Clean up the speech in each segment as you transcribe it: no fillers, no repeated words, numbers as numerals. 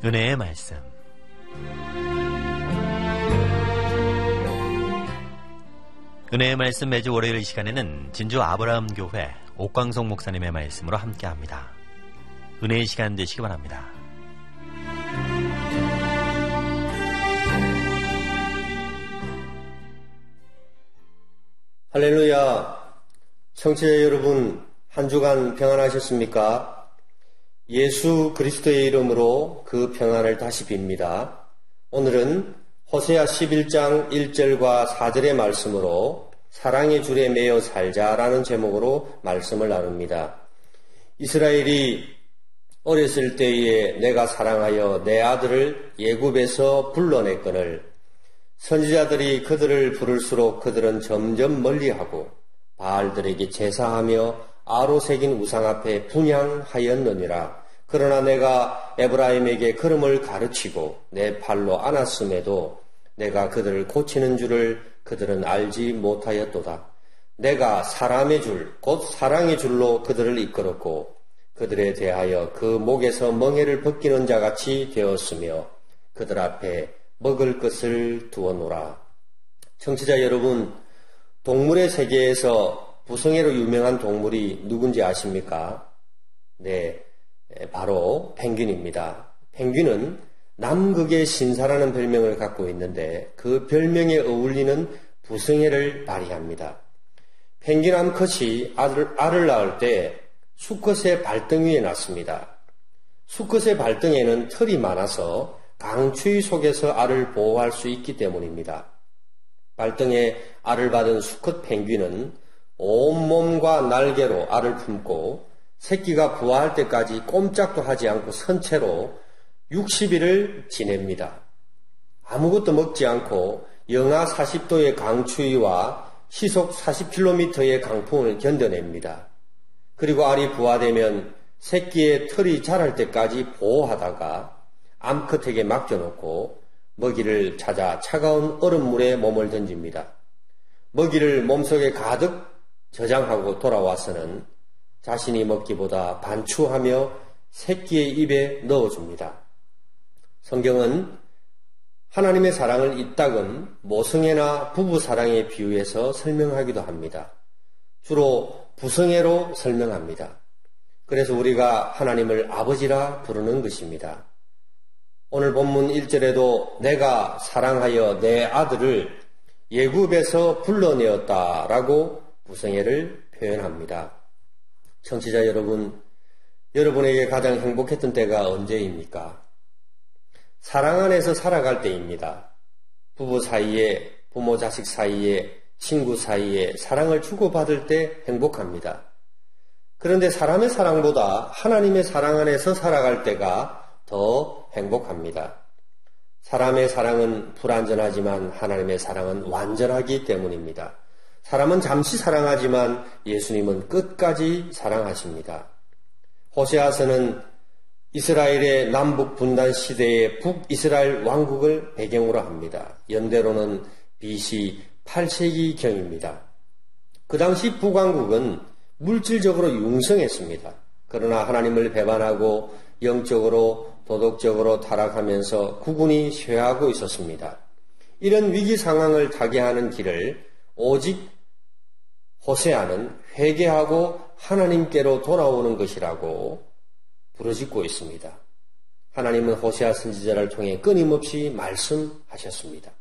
은혜의 말씀. 은혜의 말씀 매주 월요일 이 시간에는 진주 아브라함 교회 옥광석 목사님의 말씀으로 함께합니다. 은혜의 시간 되시기 바랍니다. 할렐루야. 청취자 여러분, 한 주간 평안하셨습니까? 예수 그리스도의 이름으로 그 평안을 다시 빕니다. 오늘은 호세아 11장 1절과 4절의 말씀으로 사랑의 줄에 매여 살자라는 제목으로 말씀을 나눕니다. 이스라엘이 어렸을 때에 내가 사랑하여 내 아들을 애굽에서 불러냈거늘 선지자들이 그들을 부를수록 그들은 점점 멀리하고 바알들에게 제사하며 아로 새긴 우상 앞에 분향하였느니라. 그러나 내가 에브라임에게 걸음을 가르치고 내 팔로 안았음에도 내가 그들을 고치는 줄을 그들은 알지 못하였도다. 내가 사람의 줄, 곧 사랑의 줄로 그들을 이끌었고 그들에 대하여 그 목에서 멍에를 벗기는 자같이 되었으며 그들 앞에 먹을 것을 두어노라. 청취자 여러분, 동물의 세계에서 부성애로 유명한 동물이 누군지 아십니까? 네, 바로 펭귄입니다. 펭귄은 남극의 신사라는 별명을 갖고 있는데 그 별명에 어울리는 부성애를 발휘합니다. 펭귄 암컷이 알을 낳을 때 수컷의 발등 위에 낳습니다. 수컷의 발등에는 털이 많아서 강추위 속에서 알을 보호할 수 있기 때문입니다. 발등에 알을 받은 수컷 펭귄은 온몸과 날개로 알을 품고 새끼가 부화할 때까지 꼼짝도 하지 않고 선 채로 60일을 지냅니다. 아무것도 먹지 않고 영하 40도의 강추위와 시속 40km의 강풍을 견뎌냅니다. 그리고 알이 부화되면 새끼의 털이 자랄 때까지 보호하다가 암컷에게 맡겨놓고 먹이를 찾아 차가운 얼음물에 몸을 던집니다. 먹이를 몸속에 가득 저장하고 돌아와서는 자신이 먹기보다 반추하며 새끼의 입에 넣어줍니다. 성경은 하나님의 사랑을 이따금 모성애나 부부사랑에 비유해서 설명하기도 합니다. 주로 부성애로 설명합니다. 그래서 우리가 하나님을 아버지라 부르는 것입니다. 오늘 본문 1절에도 내가 사랑하여 내 아들을 애굽에서 불러내었다라고 부성애를 표현합니다. 청취자 여러분, 여러분에게 가장 행복했던 때가 언제입니까? 사랑 안에서 살아갈 때입니다. 부부 사이에, 부모 자식 사이에, 친구 사이에 사랑을 주고받을 때 행복합니다. 그런데 사람의 사랑보다 하나님의 사랑 안에서 살아갈 때가 더 행복합니다. 사람의 사랑은 불완전하지만 하나님의 사랑은 완전하기 때문입니다. 사람은 잠시 사랑하지만 예수님은 끝까지 사랑하십니다. 호세아서는 이스라엘의 남북 분단 시대의 북이스라엘 왕국을 배경으로 합니다. 연대로는 BC 8세기경입니다. 그 당시 북왕국은 물질적으로 융성했습니다. 그러나 하나님을 배반하고 영적으로 도덕적으로 타락하면서 국운이 쇠하고 있었습니다. 이런 위기 상황을 타개하는 길을 오직 호세아는 회개하고 하나님께로 돌아오는 것이라고 부르짖고 있습니다. 하나님은 호세아 선지자를 통해 끊임없이 말씀하셨습니다.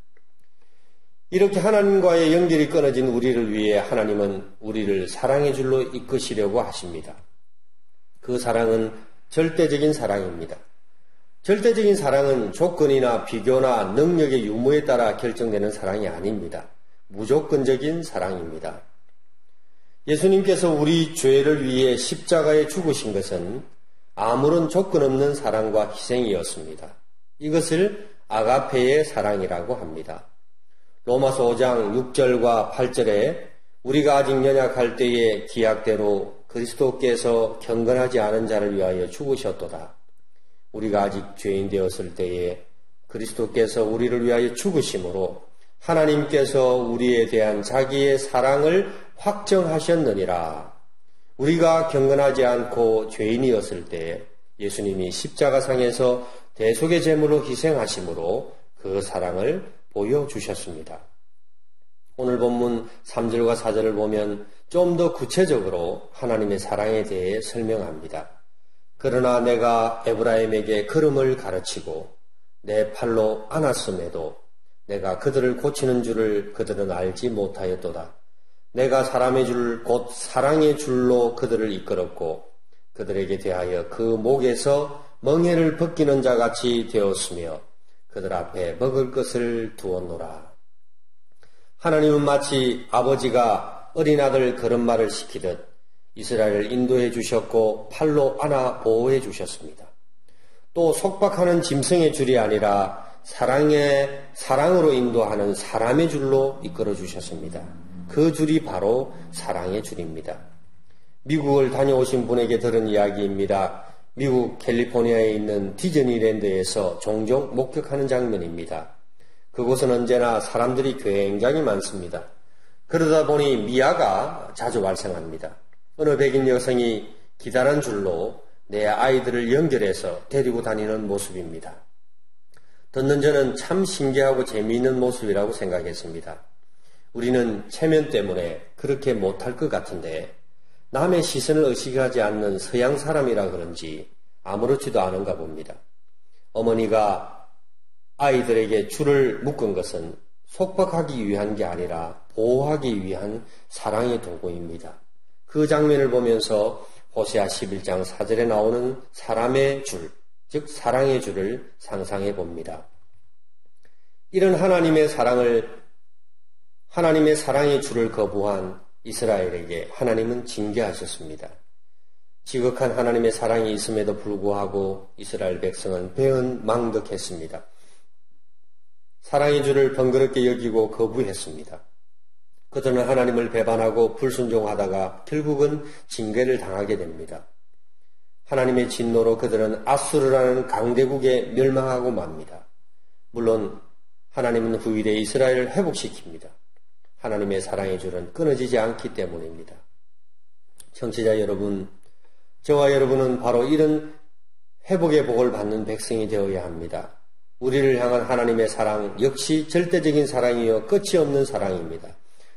이렇게 하나님과의 연결이 끊어진 우리를 위해 하나님은 우리를 사랑의 줄로 이끄시려고 하십니다. 그 사랑은 절대적인 사랑입니다. 절대적인 사랑은 조건이나 비교나 능력의 유무에 따라 결정되는 사랑이 아닙니다. 무조건적인 사랑입니다. 예수님께서 우리 죄를 위해 십자가에 죽으신 것은 아무런 조건 없는 사랑과 희생이었습니다. 이것을 아가페의 사랑이라고 합니다. 로마서 5장 6절과 8절에 우리가 아직 연약할 때에 기약대로 그리스도께서 경건하지 않은 자를 위하여 죽으셨도다. 우리가 아직 죄인 되었을 때에 그리스도께서 우리를 위하여 죽으심으로 하나님께서 우리에 대한 자기의 사랑을 확정하셨느니라. 우리가 경건하지 않고 죄인이었을 때 예수님이 십자가상에서 대속의 제물로 희생하심으로 그 사랑을 보여주셨습니다. 오늘 본문 3절과 4절을 보면 좀 더 구체적으로 하나님의 사랑에 대해 설명합니다. 그러나 내가 에브라임에게 걸음을 가르치고 내 팔로 안았음에도 내가 그들을 고치는 줄을 그들은 알지 못하였도다. 내가 사람의 줄 곧 사랑의 줄로 그들을 이끌었고 그들에게 대하여 그 목에서 멍에를 벗기는 자같이 되었으며 그들 앞에 먹을 것을 두었노라. 하나님은 마치 아버지가 어린아들 걸음마를 시키듯 이스라엘을 인도해 주셨고 팔로 안아 보호해 주셨습니다. 또 속박하는 짐승의 줄이 아니라 사랑으로 인도하는 사람의 줄로 이끌어 주셨습니다. 그 줄이 바로 사랑의 줄입니다. 미국을 다녀오신 분에게 들은 이야기입니다. 미국 캘리포니아에 있는 디즈니랜드에서 종종 목격하는 장면입니다. 그곳은 언제나 사람들이 굉장히 많습니다. 그러다 보니 미아가 자주 발생합니다. 어느 백인 여성이 기다란 줄로 내 아이들을 연결해서 데리고 다니는 모습입니다. 듣는 저는 참 신기하고 재미있는 모습이라고 생각했습니다. 우리는 체면 때문에 그렇게 못할 것 같은데 남의 시선을 의식하지 않는 서양 사람이라 그런지 아무렇지도 않은가 봅니다. 어머니가 아이들에게 줄을 묶은 것은 속박하기 위한 게 아니라 보호하기 위한 사랑의 도구입니다. 그 장면을 보면서 호세아 11장 4절에 나오는 사람의 줄, 즉 사랑의 줄을 상상해 봅니다. 이런 하나님의 사랑의 줄을 거부한 이스라엘에게 하나님은 징계하셨습니다. 지극한 하나님의 사랑이 있음에도 불구하고 이스라엘 백성은 배은망덕했습니다. 사랑의 줄을 번거롭게 여기고 거부했습니다. 그들은 하나님을 배반하고 불순종하다가 결국은 징계를 당하게 됩니다. 하나님의 진노로 그들은 아수르라는 강대국에 멸망하고 맙니다. 물론 하나님은 후일에 이스라엘을 회복시킵니다. 하나님의 사랑의 줄은 끊어지지 않기 때문입니다. 청취자 여러분, 저와 여러분은 바로 이런 회복의 복을 받는 백성이 되어야 합니다. 우리를 향한 하나님의 사랑 역시 절대적인 사랑이요 끝이 없는 사랑입니다.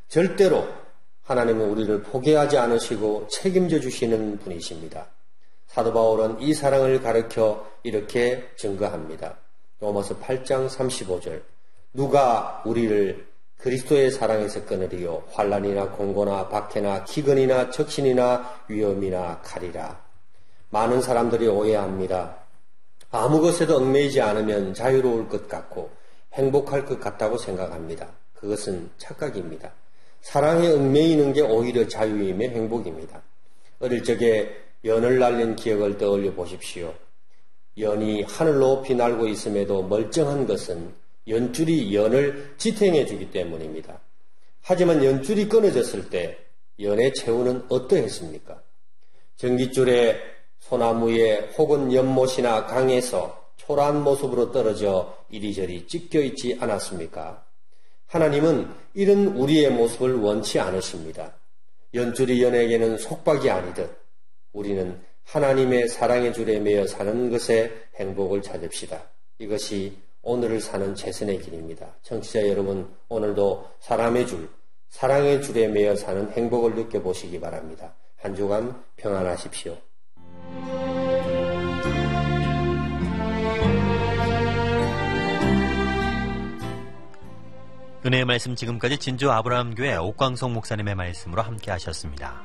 절대로 하나님은 우리를 포기하지 않으시고 책임져 주시는 분이십니다. 사도 바울은 이 사랑을 가르쳐 이렇게 증거합니다. 로마서 8장 35절 누가 우리를 그리스도의 사랑에서 끊으리요 환난이나 공고나 박해나 기근이나 적신이나 위험이나 칼이라. 많은 사람들이 오해합니다. 아무 것에도 얽매이지 않으면 자유로울 것 같고 행복할 것 같다고 생각합니다. 그것은 착각입니다. 사랑에 얽매이는 게 오히려 자유이며 행복입니다. 어릴 적에 연을 날린 기억을 떠올려 보십시오. 연이 하늘 높이 날고 있음에도 멀쩡한 것은 연줄이 연을 지탱해 주기 때문입니다. 하지만 연줄이 끊어졌을 때 연의 체온은 어떠했습니까? 전깃줄에 소나무에 혹은 연못이나 강에서 초라한 모습으로 떨어져 이리저리 찢겨 있지 않았습니까? 하나님은 이런 우리의 모습을 원치 않으십니다. 연줄이 연에게는 속박이 아니듯 우리는 하나님의 사랑의 줄에 매여 사는 것에 행복을 찾읍시다. 이것이 오늘을 사는 최선의 길입니다. 청취자 여러분, 오늘도 사랑의 줄에 매여 사는 행복을 느껴보시기 바랍니다. 한 주간 평안하십시오. 은혜의 말씀 지금까지 진주 아브라함교회 옥광성 목사님의 말씀으로 함께 하셨습니다.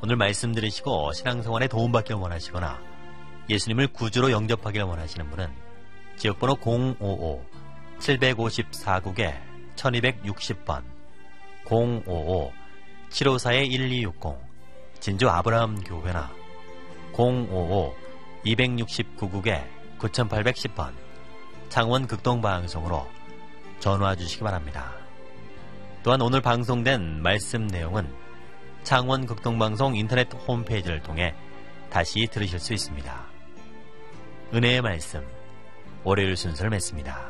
오늘 말씀 들으시고 신앙생활에 도움받길 원하시거나 예수님을 구주로 영접하길 원하시는 분은 지역번호 055-754국에 1260번 055-754-1260 진주 아브라함교회나 055-269국에 9810번 창원 극동방송으로 전화 주시기 바랍니다. 또한 오늘 방송된 말씀 내용은 창원 극동방송 인터넷 홈페이지를 통해 다시 들으실 수 있습니다. 은혜의 말씀, 월요일 순서를 맺습니다.